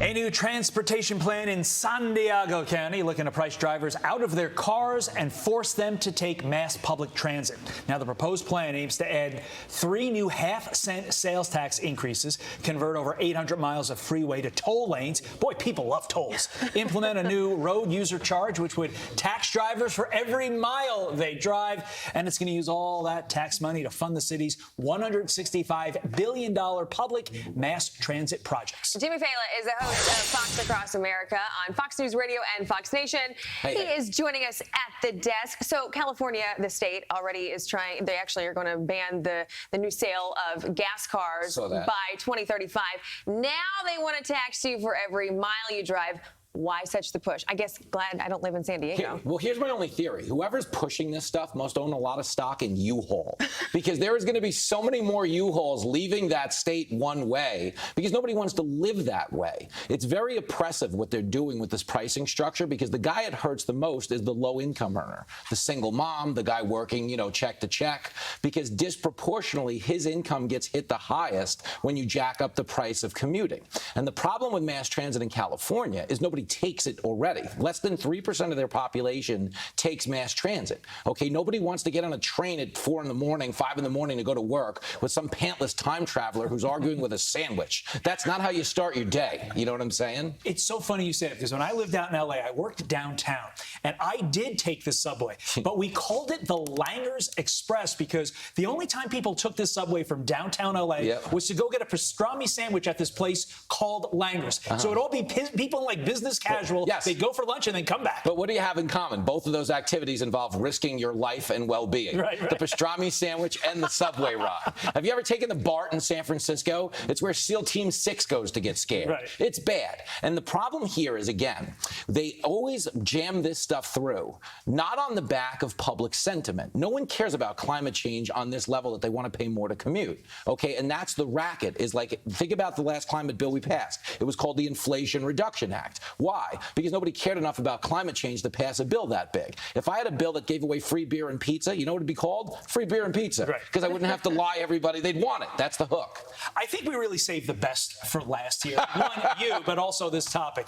A new transportation plan in San Diego County looking to price drivers out of their cars and force them to take mass public transit. Now, the proposed plan aims to add 3 new half-cent sales tax increases, convert over 800 miles of freeway to toll lanes. Boy, people love tolls. Implement a new road user charge, which would tax drivers for every mile they drive. And it's going to use all that tax money to fund the city's $165 billion public mass transit projects. Jimmy Failla is the host of Fox Across America on Fox News Radio and Fox Nation. He is joining us at the desk. So California, the state, already is trying, they actually are going to ban the new sale of gas cars by 2035. Now they want to tax you for every mile you drive. Why such the push? I guess glad I don't live in San Diego. Well, here's my only theory. Whoever's pushing this stuff must own a lot of stock in U-Haul, because there is going to be so many more U-Hauls leaving that state one way because nobody wants to live that way. It's very oppressive what they're doing with this pricing structure, because the guy it hurts the most is the low-income earner, the single mom, the guy working, check to check, because disproportionately his income gets hit the highest when you jack up the price of commuting. And the problem with mass transit in California is nobody takes it already. Less than 3% of their population takes mass transit. Okay, nobody wants to get on a train at 4 in the morning, 5 in the morning to go to work with some pantless time traveler who's arguing with a sandwich. That's not how you start your day. You know what I'm saying? It's so funny you say it, because when I lived out in L.A., I worked downtown, and I did take the subway, but we called it the Langers Express because the only time people took this subway from downtown L.A. was to go get a pastrami sandwich at this place called Langers. So it'd all be people like business casual. They'd go for lunch and then come back. But what do you have in common? Both of those activities involve risking your life and well-being. Right. The pastrami sandwich and the subway ride. Have you ever taken the BART in San Francisco? It's where SEAL Team 6 goes to get scared. Right. It's bad. And the problem here is, again, they always jam this stuff through, not on the back of public sentiment. No one cares about climate change on this level that they want to pay more to commute. Okay, and that's the racket. Is like, think about the last climate bill we passed. It was called the Inflation Reduction Act. Why? Because nobody cared enough about climate change to pass a bill that big. If I had a bill that gave away free beer and pizza, you know what it'd be called? Free beer and pizza. Right. Because I wouldn't have to lie everybody. They'd want it. That's the hook. I think we really saved the best for last here. One, you, but also this topic.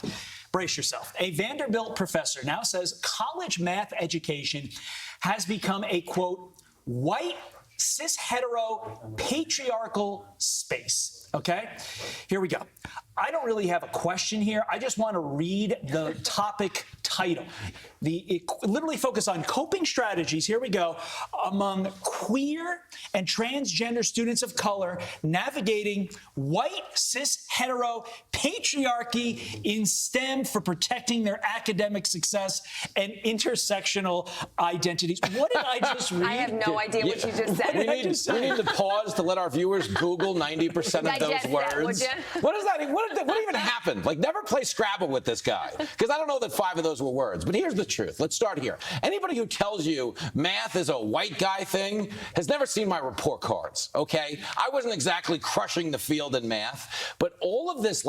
Brace yourself. A Vanderbilt professor now says college math education has become a, quote, white, cis-hetero, patriarchal space. Okay? Here we go. I don't really have a question here. I just want to read the topic title. It literally focus on coping strategies, here we go, among queer and transgender students of color navigating white, cis, hetero, patriarchy in STEM for protecting their academic success and intersectional identities. What did I just read? I have no idea what you just said. We need to pause to let our viewers Google 90% of those words. What does that even? What even happened? Like, never play Scrabble with this guy, because I don't know that 5 of those were words. But here's the truth. Let's start here. Anybody who tells you math is a white guy thing has never seen my report cards, okay? I wasn't exactly crushing the field in math, but all of this,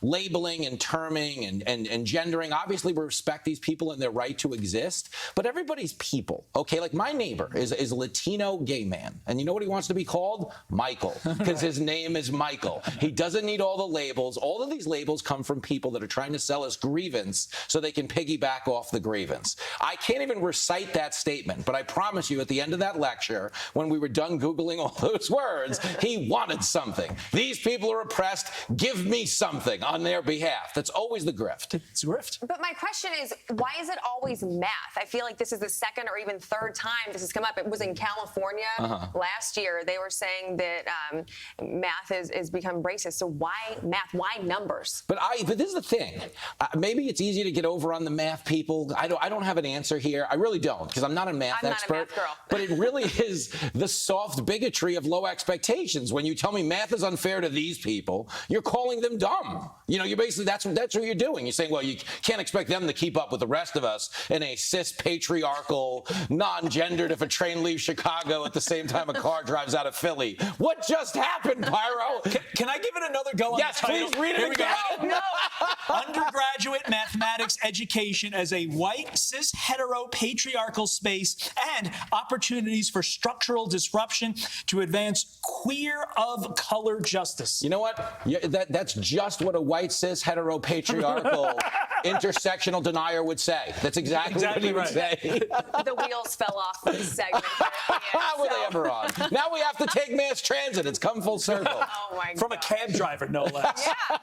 labeling and terming and gendering, obviously we respect these people and their right to exist, but everybody's people, okay? Like, my neighbor is a Latino gay man, and you know what he wants to be called? Michael, because his name is Michael. He doesn't need all the labels. All of these labels come from people that are trying to sell us grievance so they can piggyback off the grievance. I can't even recite that statement, but I promise you at the end of that lecture, when we were done Googling all those words, he wanted something. These people are oppressed. Give me something on their behalf. That's always the grift. It's grift. But my question is, why is it always math? I feel like this is the second or even third time this has come up. It was in California last year. They were saying that math has become racist. So why math? Why numbers? But this is the thing. Maybe it's easy to get over on the math people. I don't have an answer here. I really don't, because I'm not a math expert. I'm not a math girl. But it really is the soft bigotry of low expectations. When you tell me math is unfair to these people, you're calling them dumb. You're basically, that's what you're doing. You're saying, well, you can't expect them to keep up with the rest of us in a cis patriarchal, non-gendered, if a train leaves Chicago at the same time a car drives out of Philly. What just happened, Pyro? Can I give it another go on Yes, the title? please read it again. No. Undergraduate mathematics education as a white, cis, hetero, patriarchal space and opportunities for structural disruption to advance queer of color justice. You know what? That's just what a white, cis, hetero, patriarchal, intersectional denier would say. That's exactly what he would say. The wheels fell off for this segment. How were they ever on? Now we have to take mass transit. It's come full circle. Oh, my God. From a cab driver, no less. Yeah.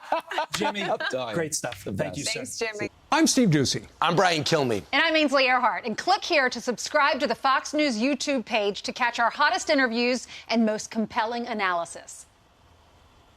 Jimmy, great stuff. Thank you, sir. Thanks, Jimmy. I'm Steve Ducey. I'm Brian Kilmeade. And I'm Ainsley Earhart. And click here to subscribe to the Fox News YouTube page to catch our hottest interviews and most compelling analysis.